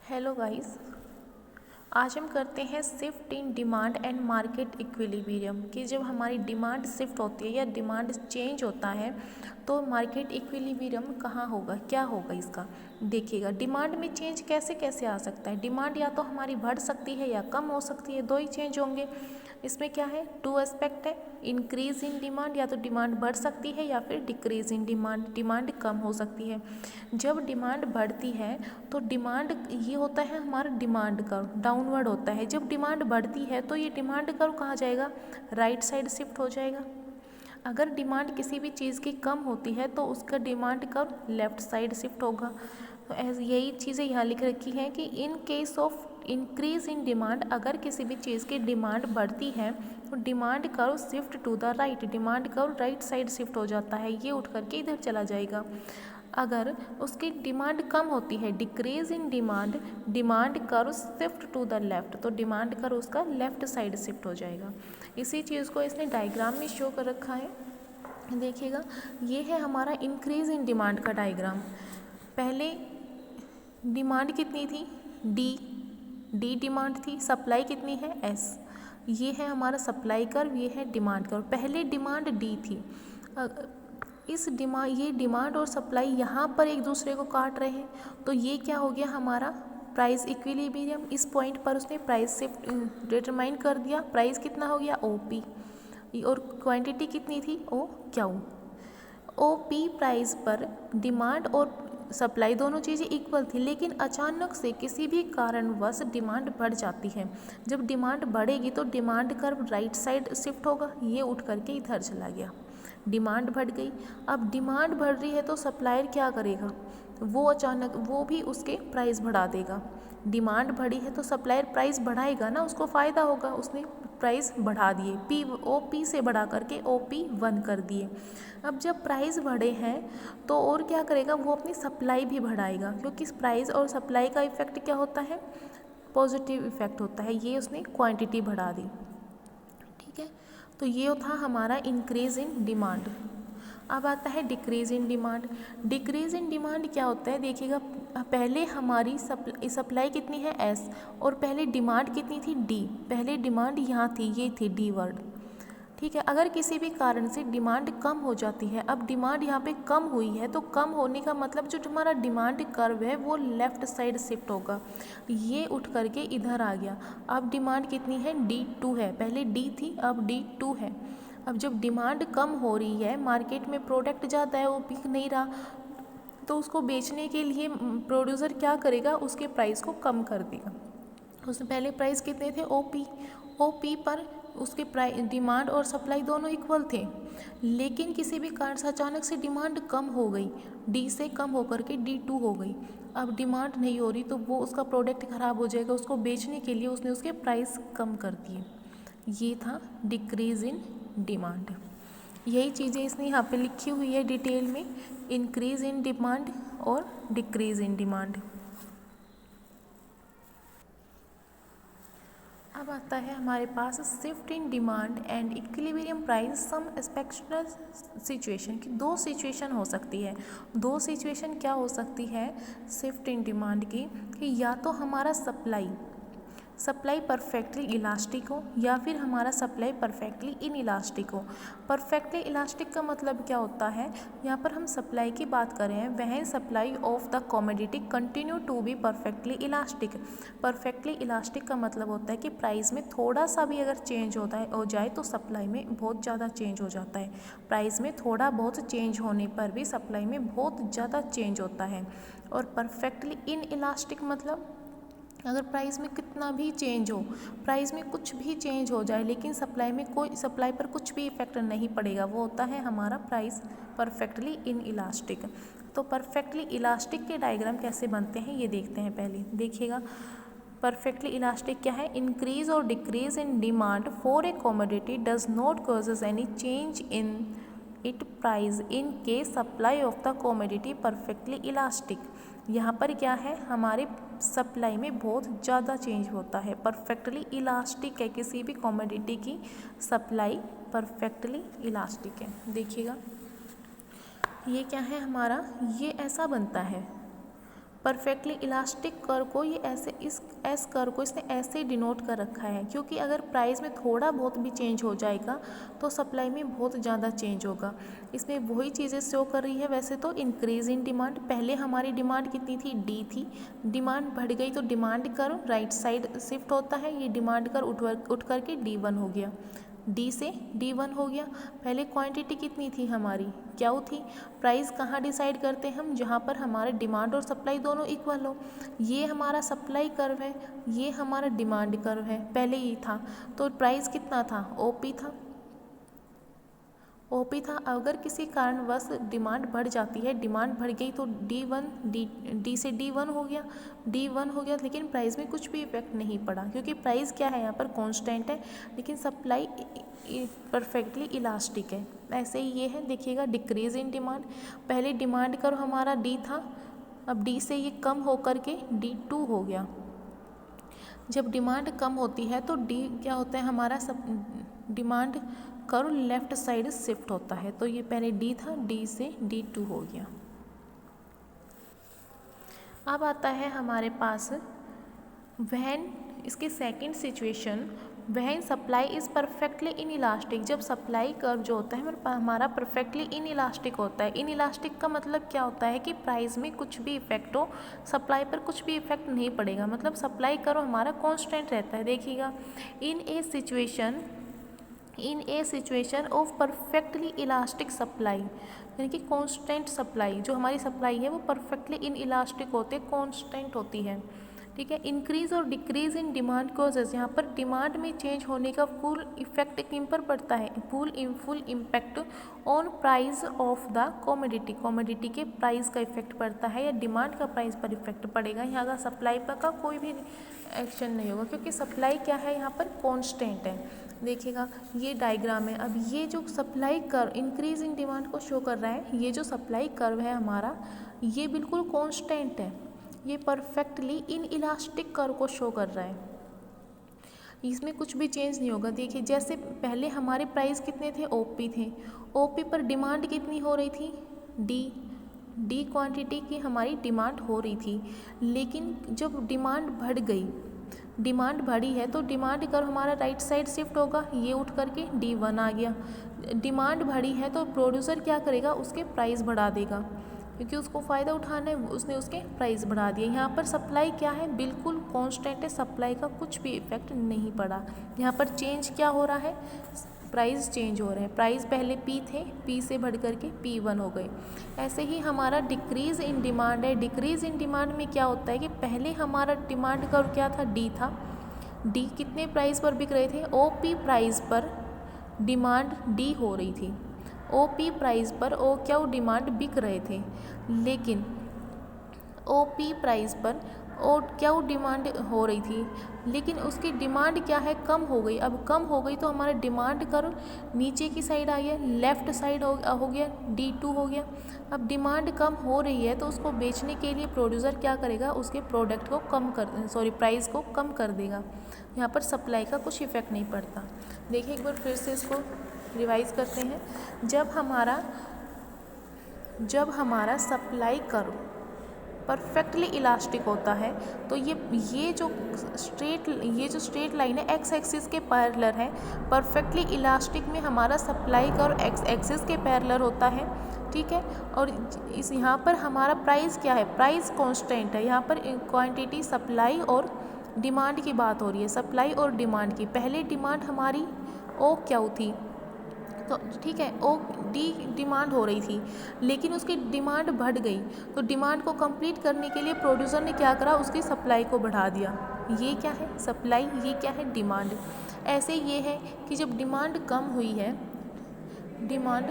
Hello guys, आज हम करते हैं shift in demand and market equilibrium कि जब हमारी डिमांड शिफ्ट होती है या डिमांड चेंज होता है तो मार्केट इक्विलिब्रियम कहाँ होगा, क्या होगा इसका। देखिएगा डिमांड में चेंज कैसे कैसे आ सकता है। डिमांड या तो हमारी बढ़ सकती है या कम हो सकती है, दो ही चेंज होंगे। इसमें क्या है, टू एस्पेक्ट है। इंक्रीज इन डिमांड, या तो डिमांड बढ़ सकती है या फिर डिक्रीज इन डिमांड, डिमांड कम हो सकती है। जब डिमांड बढ़ती है तो डिमांड ये होता है हमारा डिमांड कर्व डाउनवर्ड होता है। जब डिमांड बढ़ती है तो ये डिमांड कर्व कहाँ जाएगा, राइट साइड शिफ्ट हो जाएगा। अगर डिमांड किसी भी चीज़ की कम होती है तो उसका demand curve left side shift होगा। तो यही चीज़ें यहाँ लिख रखी हैं कि in case of increase in demand, अगर किसी भी चीज़ की डिमांड बढ़ती है तो demand curve shift to the right, demand curve right side shift हो जाता है, ये उठ करके इधर चला जाएगा। अगर उसकी डिमांड कम होती है, decrease in demand, demand curve shift to the left, तो डिमांड कर्व उसका लेफ्ट साइड शिफ्ट हो जाएगा। इसी चीज़ को इसने डायग्राम में शो कर रखा है, देखिएगा। ये है हमारा इंक्रीज इन डिमांड का डायग्राम। पहले डिमांड कितनी थी, डी डिमांड थी, सप्लाई कितनी है, एस। ये है हमारा सप्लाई कर्व, ये है डिमांड कर्व। पहले डिमांड डी थी, ये डिमांड और सप्लाई यहाँ पर एक दूसरे को काट रहे हैं, तो ये क्या हो गया हमारा प्राइस इक्विलिब्रियम। इस पॉइंट पर उसने प्राइस शिफ्ट डिटरमाइन कर दिया। प्राइस कितना हो गया, ओ पी, और क्वांटिटी कितनी थी, O Q. O P price पर डिमांड और सप्लाई दोनों चीज़ें इक्वल थी, लेकिन अचानक से किसी भी कारणवश डिमांड बढ़ जाती है। जब डिमांड बढ़ेगी तो demand curve right side shift होगा, ये उठ करके इधर चला गया। डिमांड बढ़ गई, अब डिमांड बढ़ रही है तो सप्लायर क्या करेगा, वो अचानक वो भी उसके प्राइस बढ़ा देगा। डिमांड बढ़ी है तो सप्लायर प्राइस बढ़ाएगा ना, उसको फ़ायदा होगा, उसने प्राइस बढ़ा दिए, पी ओ पी से बढ़ा करके ओ पी 1 कर दिए। अब जब प्राइस बढ़े हैं तो और क्या करेगा, वो अपनी सप्लाई भी बढ़ाएगा, क्योंकि प्राइस और सप्लाई का इफेक्ट क्या होता है, पॉजिटिव इफेक्ट होता है। ये उसने क्वांटिटी बढ़ा दी, ठीक है। तो ये था हमारा इंक्रीज इन डिमांड। अब आता है decrease in demand. Decrease in demand क्या होता है, देखिएगा पहले हमारी सप्लाई कितनी है, एस, और पहले डिमांड कितनी थी, डी। पहले डिमांड यहाँ थी, ये थी डी वर्ड, ठीक है। अगर किसी भी कारण से डिमांड कम हो जाती है, अब डिमांड यहाँ पे कम हुई है तो कम होने का मतलब जो हमारा डिमांड कर्व है वो लेफ़्ट साइड शिफ्ट होगा, ये उठ करके इधर आ गया। अब डिमांड कितनी है, D2 है, पहले D थी अब D2 है। अब जब डिमांड कम हो रही है, मार्केट में प्रोडक्ट ज़्यादा है, वो बिक नहीं रहा, तो उसको बेचने के लिए प्रोड्यूसर क्या करेगा, उसके प्राइस को कम कर देगा। उसमें पहले प्राइस कितने थे, ओ पी पर उसके प्राइस डिमांड और सप्लाई दोनों इक्वल थे, लेकिन किसी भी कारण से अचानक से डिमांड कम हो गई, डी से कम होकर के D2 हो गई। अब डिमांड नहीं हो रही तो वो उसका प्रोडक्ट ख़राब हो जाएगा, उसको बेचने के लिए उसने उसके प्राइस कम कर दिए। ये था डिक्रीज इन डिमांड। यही चीज़ें इसने यहाँ पे लिखी हुई है डिटेल में, इंक्रीज इन डिमांड और डिक्रीज इन डिमांड। अब आता है हमारे पास shift in demand and equilibrium price some exceptional situation की। दो सिचुएशन हो सकती है। दो सिचुएशन क्या हो सकती है शिफ्ट इन डिमांड की, कि या तो हमारा सप्लाई परफेक्टली इलास्टिक हो, या फिर हमारा सप्लाई परफेक्टली इन इलास्टिक हो। परफेक्टली इलास्टिक का मतलब क्या होता है, यहाँ पर हम सप्लाई की बात कर रहे हैं, वह supply of the commodity continue to be perfectly elastic. Perfectly elastic का मतलब होता है कि प्राइस में थोड़ा सा भी अगर चेंज हो जाए तो सप्लाई में बहुत ज़्यादा चेंज हो जाता है। प्राइस में थोड़ा बहुत चेंज होने पर भी सप्लाई में बहुत ज़्यादा चेंज होता है। और परफेक्टली इन इलास्टिक मतलब अगर प्राइस में कितना भी चेंज हो, प्राइस में कुछ भी चेंज हो जाए, लेकिन सप्लाई पर कुछ भी इफेक्ट नहीं पड़ेगा, वो होता है हमारा प्राइस परफेक्टली इन इलास्टिक। तो परफेक्टली इलास्टिक के डायग्राम कैसे बनते हैं ये देखते हैं। पहले देखिएगा परफेक्टली इलास्टिक क्या है, इंक्रीज और decrease in demand for a commodity does not causes any change in it price in case supply of the commodity perfectly elastic. यहाँ पर क्या है, हमारे सप्लाई में बहुत ज़्यादा चेंज होता है, परफेक्टली इलास्टिक है, किसी भी कमोडिटी की सप्लाई परफेक्टली इलास्टिक है। देखिएगा ये क्या है हमारा, ये ऐसा बनता है, परफेक्टली इलास्टिक कर्व को ये ऐसे इस एस कर्व को इसने ऐसे डिनोट कर रखा है, क्योंकि अगर प्राइस में थोड़ा बहुत भी चेंज हो जाएगा तो सप्लाई में बहुत ज़्यादा चेंज होगा। इसमें वही चीज़ें शो कर रही है। वैसे तो इंक्रीज इन डिमांड, पहले हमारी डिमांड कितनी थी, डी थी, डिमांड बढ़ गई तो demand curve right side shift होता है, ये डिमांड कर्व उठ करके D1 हो गया, डी से D1 हो गया। पहले क्वांटिटी कितनी थी हमारी, क्या थी। प्राइस कहाँ डिसाइड करते हैं हम, जहाँ पर हमारे डिमांड और सप्लाई दोनों इक्वल हो। ये हमारा सप्लाई कर्व है, ये हमारा डिमांड कर्व है, पहले ही था। तो प्राइस कितना था, OP था, OP था। अगर किसी कारणवश डिमांड बढ़ जाती है, डिमांड बढ़ गई तो डी से D1 हो गया, D1 हो गया, लेकिन प्राइस में कुछ भी इफेक्ट नहीं पड़ा, क्योंकि प्राइस क्या है यहाँ पर कांस्टेंट है, लेकिन सप्लाई परफेक्टली इलास्टिक है। ऐसे ही ये है, देखिएगा डिक्रीज इन डिमांड, पहले डिमांड कर्व हमारा D था, अब D से ये कम होकर के D2 हो गया। जब डिमांड कम होती है तो D क्या होता है हमारा, demand curve left side shift होता है। तो ये पहले D था, D से D2 हो गया। अब आता है हमारे पास व्हेन, इसकी second situation, when supply is perfectly in elastic, जब सप्लाई कर्व जो होता है हमारा परफेक्टली इन इलास्टिक होता है। इन इलास्टिक का मतलब क्या होता है कि प्राइस में कुछ भी इफेक्ट हो, सप्लाई पर कुछ भी इफेक्ट नहीं पड़ेगा, मतलब सप्लाई कर्व हमारा कांस्टेंट रहता है। देखिएगा, in a situation of perfectly elastic supply, यानी कि कांस्टेंट सप्लाई, जो हमारी सप्लाई है वो परफेक्टली इन इलास्टिक होते, कांस्टेंट होती है, ठीक है। इंक्रीज और डिक्रीज इन डिमांड कॉजेज, यहाँ पर डिमांड में चेंज होने का फुल इफेक्ट किन पर पड़ता है, full impact on price of the commodity, commodity के प्राइस का इफेक्ट पड़ता है या डिमांड का प्राइस पर इफेक्ट पड़ेगा। यहाँ का सप्लाई पर का कोई भी एक्शन नहीं होगा, क्योंकि सप्लाई क्या है यहाँ पर कांस्टेंट है। देखिएगा, ये डायग्राम है। अब ये जो supply curve increase in demand को शो कर रहा है, ये जो सप्लाई कर्व है हमारा, ये बिल्कुल कांस्टेंट है, ये परफेक्टली इन इलास्टिक कर्व को शो कर रहा है, इसमें कुछ भी चेंज नहीं होगा। देखिए, जैसे पहले हमारे प्राइस कितने थे, OP थे, OP पर डिमांड कितनी हो रही थी, डी क्वांटिटी की हमारी डिमांड हो रही थी, लेकिन जब डिमांड बढ़ गई, डिमांड बढ़ी है तो डिमांड कर्व हमारा राइट साइड शिफ्ट होगा, ये उठ करके D1 आ गया। डिमांड बढ़ी है तो प्रोड्यूसर क्या करेगा, उसके प्राइस बढ़ा देगा, क्योंकि उसको फ़ायदा उठाना है, उसने उसके प्राइस बढ़ा दिए। यहाँ पर सप्लाई क्या है, बिल्कुल कांस्टेंट है, सप्लाई का कुछ भी इफेक्ट नहीं पड़ा। यहाँ पर चेंज क्या हो रहा है, प्राइस चेंज हो रहे हैं, प्राइस पहले P थे, P से बढ़ करके P1 हो गए। ऐसे ही हमारा डिक्रीज़ इन डिमांड है, डिक्रीज़ इन डिमांड में क्या होता है कि पहले हमारा डिमांड कर्व क्या था, D था, D कितने प्राइस पर बिक रहे थे, OP प्राइस पर डिमांड D हो रही थी, OP प्राइस पर क्या डिमांड बिक रहे थे, लेकिन OP प्राइस पर क्या डिमांड हो रही थी, लेकिन उसकी डिमांड क्या है, कम हो गई। अब कम हो गई तो हमारा डिमांड कर्व नीचे की साइड आ गया, लेफ्ट साइड हो गया, D2 हो गया। अब डिमांड कम हो रही है तो उसको बेचने के लिए प्रोड्यूसर क्या करेगा, उसके प्रोडक्ट को प्राइस को कम कर देगा। यहाँ पर सप्लाई का कुछ इफेक्ट नहीं पड़ता। देखिए एक बार फिर से इसको रिवाइज करते हैं। जब हमारा सप्लाई कर्व परफेक्टली इलास्टिक होता है तो ये जो स्ट्रेट लाइन है एक्स एक्सिस के पैरेलल है, परफेक्टली इलास्टिक में हमारा सप्लाई कर्व एक्स एक्सिस के पैरेलल होता है, ठीक है। और यहाँ पर हमारा प्राइस क्या है, प्राइस कांस्टेंट है। यहाँ पर क्वांटिटी सप्लाई और डिमांड की बात हो रही है, सप्लाई और डिमांड की। पहले डिमांड हमारी क्या थी, तो ठीक है, डिमांड हो रही थी, लेकिन उसकी डिमांड बढ़ गई, तो डिमांड को कंप्लीट करने के लिए प्रोड्यूसर ने क्या करा, उसकी सप्लाई को बढ़ा दिया। ये क्या है, सप्लाई, ये क्या है, डिमांड। ऐसे ये है कि जब डिमांड कम हुई है, डिमांड